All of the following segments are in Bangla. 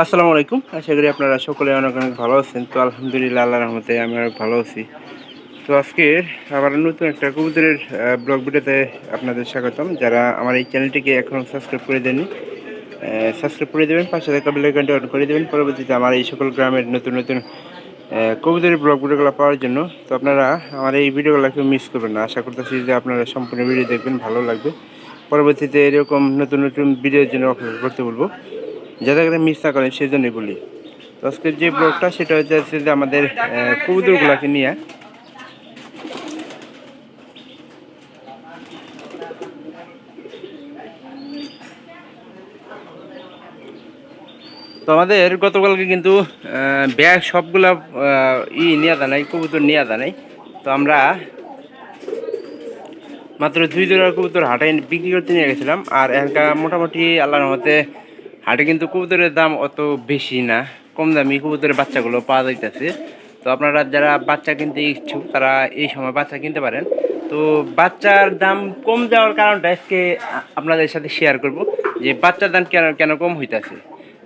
আসসালামু আলাইকুম। আশা করি আপনারা সকলে অনেক অনেক ভালো আছেন। তো আলহামদুলিল্লাহ আল্লাহর রহমতে আমি অনেক ভালো আছি। তো আজকে আবার নতুন একটা কবুতরের ব্লগ ভিডিওতে আপনাদের স্বাগতম। যারা আমার এই চ্যানেলটিকে এখনও সাবস্ক্রাইব করে দেননি, সাবস্ক্রাইব করে দেবেন, পাশে থাকা বেল আইকনটি অন করে দেবেন পরবর্তীতে আমার এই সকল গ্রামের নতুন নতুন কবুতরের ব্লগ ভিডিওগুলো পাওয়ার জন্য। তো আপনারা আমার এই ভিডিওগুলো কেউ মিস করবেন না। আশা করতেছি যে আপনারা সম্পূর্ণ ভিডিও দেখবেন, ভালো লাগবে। পরবর্তীতে এরকম নতুন নতুন ভিডিওর জন্য অপেক্ষা করতে বলবো, যাতে করে মিস না করেন সেই জন্যই বলি। তো আজকের যে ব্লগটা সেটা হচ্ছে যে আমাদের কবুতরগুলোকে নিয়ে। তো আমাদের গতকালকে কিন্তু ব্যাগ সবগুলা নিয়ে আদা নাই, কবুতর নিয়ে আদা নাই। তো আমরা মাত্র 2 জোড়া কবুতর হাটে বিক্রি করতে নিয়ে গেছিলাম। আর এখানকার মোটামুটি আল্লাহর রহমতে হাটে কিন্তু কবুতরের দাম অত বেশি না, কম দামি কবুতরের বাচ্চাগুলো পাওয়া যাইতেছে। তো আপনারা যারা বাচ্চা কিনতে ইচ্ছুক তারা এই সময় বাচ্চা কিনতে পারেন। তো বাচ্চার দাম কম যাওয়ার কারণটা আজকে আপনাদের সাথে শেয়ার করব, যে বাচ্চার দাম কেন কেন কম হইতেছে।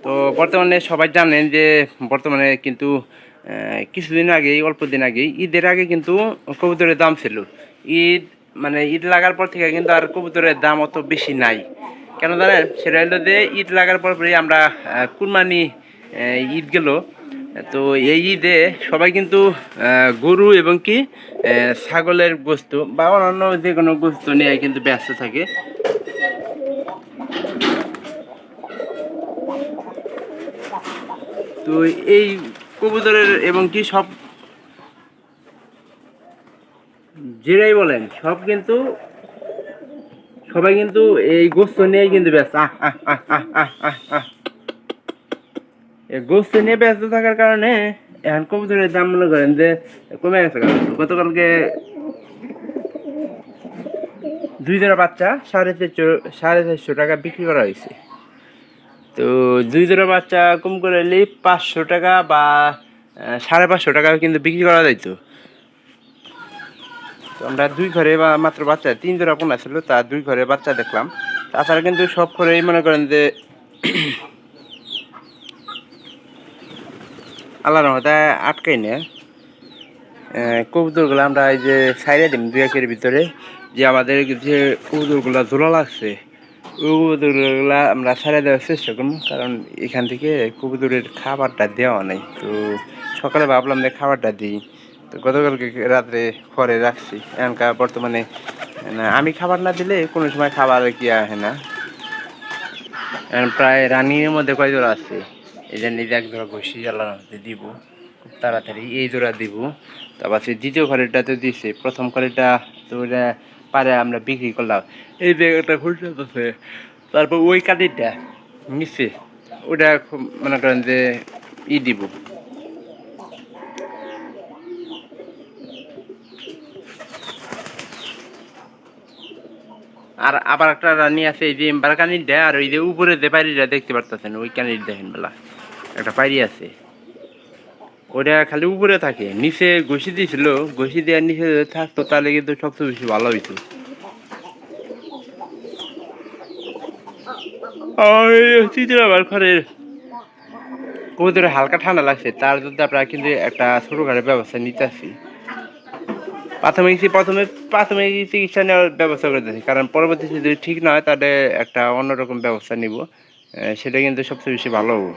তো বর্তমানে সবাই জানেন যে বর্তমানে কিন্তু কিছুদিন আগেই, অল্প দিন আগেই, ঈদের আগে কিন্তু কবুতরের দাম ছিল। ঈদ লাগার পর থেকে কিন্তু আর কবুতরের দাম অত বেশি নাই। কেন জানেন? সেটা হলো যে ঈদ লাগার পরই আমরা কুরবানি ঈদ গেল। তো এই ঈদে সবাই কিন্তু গরু এবং কি ছাগলের গোস্ত বা অন্যান্য যে কোনো গোস্ত নিয়ে কিন্তু ব্যস্ত থাকে। তো এই কবুতরের এবং কি সব যেটাই বলেন সব কিন্তু সবাই কিন্তু এই গোস্ত নিয়েই কিন্তু ব্যস্ত। এই গোস্ত নিয়ে ব্যস্ত থাকার কারণে এখন কবুতরের দাম মনে করেন যে কমে গেছে। গতকালকে 2 জোড়া বাচ্চা 450 টাকা বিক্রি করা হয়েছে। তো 2 জোড়া বাচ্চা কম করে এলে 500 টাকা বা 550 টাকা কিন্তু বিক্রি করা যাইতো। তো আমরা 2 ঘরে বা মাত্র বাচ্চা 3 জোড়া পোনা ছিল, তার 2 ঘরে বাচ্চা দেখলাম। তাছাড়া কিন্তু সব ঘরেই মনে করেন যে আল্লাহর রহমতে আটকাই না। কবুতরগুলো আমরা এই যে সাইডে দিন 2-1 ভিতরে যে আমাদের যে কবুতরগুলো ঝোলা লাগছে, ওই কবুতরগুলো আমরা ছাড়া দেওয়ার চেষ্টা করবো, কারণ এখান থেকে কবুতরের খাবারটা দেওয়া নেই। তো সকালে ভাবলাম যে খাবারটা দিই। তো গতকালকে রাত্রে ঘরে রাখছি। এখানকার বর্তমানে আমি খাবার না দিলে কোনো সময় খাবার কি আসে না। প্রায় রানিংয়ের মধ্যে কয় জোড়া আছে, এই যে নিজে 1 জোড়া ঘষি আল্লাহর রহমতে দিব খুব তাড়াতাড়ি। এই জোড়া দিব। তারপর সে দ্বিতীয় ঘরেরটা তো দিছে, প্রথম ঘরেরটা তো ওটা পারে আমরা বিক্রি করলাম। এই জায়গাটা খুঁজতেছে। তারপর ওই কাটিটা নিচে ওটা মনে করেন যে দিব। আর আবার একটা রানী আছে এই যে এম্বার কানির দেয়, আর ওই যে উপরে যে পায়রিটা দেখতে পারতেছেন ওই কানির দেখেন বেলা একটা পায়রি আছে, ওটা খালি উপরে থাকে, নিচে ঘষি দিয়েছিল। ঘষি দেওয়ার নিচে থাকতো তাহলে কিন্তু সবচেয়ে বেশি ভালো হইতো। আমার ঘরের কবুতরে হালকা ঠান্ডা লাগছে, তার জন্য আপনারা কিন্তু একটা ছোট ঘরের ব্যবস্থা নিতে আসি। প্রাথমিক চিকিৎসা নেওয়ার ব্যবস্থা করে দিচ্ছি, কারণ পরবর্তী যদি ঠিক না হয় তাহলে একটা অন্যরকম ব্যবস্থা নিব। সেটা কিন্তু সবচেয়ে বেশি ভালো হবে।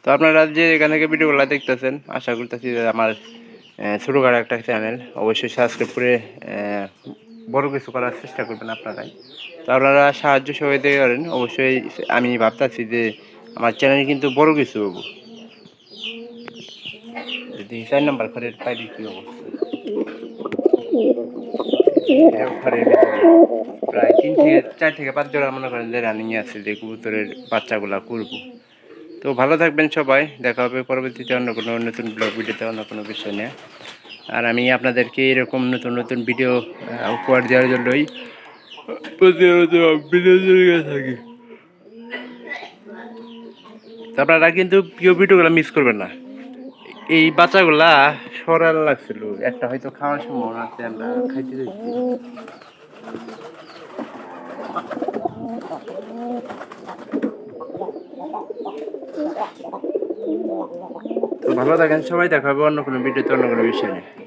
তো আপনারা যে এখান থেকে ভিডিওগুলো দেখতেছেন, আশা করতেছি যে আমার ছোটোখাটো একটা চ্যানেল, অবশ্যই সাবস্ক্রাইব করে বড় কিছু করার চেষ্টা করবেন আপনারাই। তো আপনারা সাহায্য সহযোগিতা করেন অবশ্যই। আমি ভাবতেছি যে আমার চ্যানেল কিন্তু বড় কিছু হবো। যদি 4 নম্বর ঘরের পাইলে কি অবস্থা, ঘরের ভিতরে প্রায় 4 থেকে 5 জোড়া মনে করেন যে রানিং আছে, যে কবুতরের বাচ্চাগুলা করবো। তো ভালো থাকবেন সবাই, দেখা হবে পরবর্তীতে অন্য কোনো নতুন ব্লগ ভিডিওতে অন্য কোনো বিষয় নিয়ে। আর আমি আপনাদেরকে এরকম নতুন নতুন ভিডিও উপহার দেওয়ার জন্যই প্রতিনিয়ত ভিডিও তৈরি থাকি। তো আপনারা কিন্তু প্রিয় ভিডিওগুলো মিস করবেন না। এই বাচ্চাগুলা সরাল লাগছিল, একটা হয়তো খাওয়ার সম্ভাবনা আছে, আমরা খাইতে যাচ্ছি। তো ভালো থাকেন সবাই, দেখা হবে অন্য কোনো ভিডিওতে অন্য কোনো বিষয় নিয়ে।